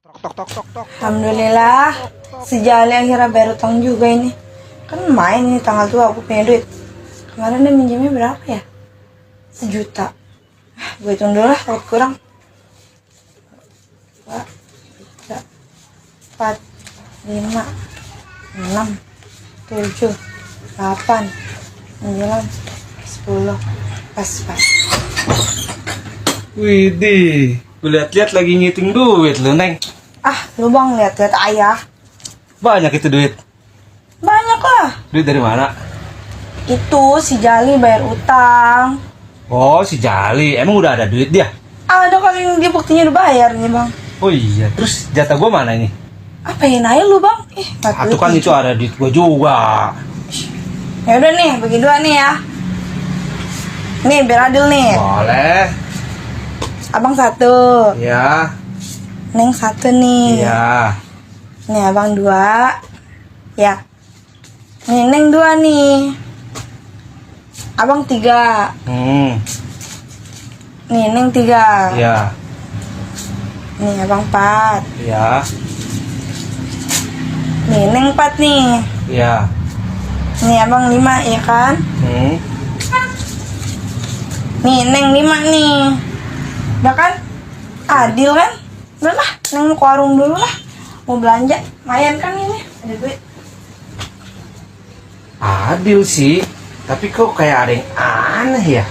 Tok tok tok tok. Alhamdulillah, si Jali akhirnya bayar utang juga ini. Kan main ini tanggal tua aku punya duit. Kemarin dia minjemnya berapa ya? 1 juta. Gue hitung dulu lah, takut kurang. 2, 3, 4, 5, 6, 7, 8, 9, 10. Pas. Widih, gue liat-liat lagi ngitung duit lu, Neng. Lu bang lihat-lihat ayah. Banyak itu duit. Banyak lah. Duit dari mana? Itu si Jali bayar utang. Oh, si Jali. Emang udah ada duit dia? Ada kali ini dia buktinya udah bayar nih bang. Oh iya, terus jatah gua mana ini? Apa yang aja lu bang? Satu kan itu ada duit gua juga. Ya udah nih, bagi 2 nih ya. Nih biar adil nih. Boleh. Abang 1, Iya. Neng 1 nih. Iya. Nih abang 2. Ya. Nih Neng 2 nih. Abang 3. Nih Neng 3. Iya. Nih abang 4. Iya. Nih Neng 4 nih. Iya. Nih abang 5 ya kan? Nih Neng 5 nih. Udah kan? Adil kan? Udah lah, Neng mau ke warung dulu lah. Mau belanja, lumayan kan ini. Ada duit. Adil sih, tapi kok kayak ada yang aneh ya?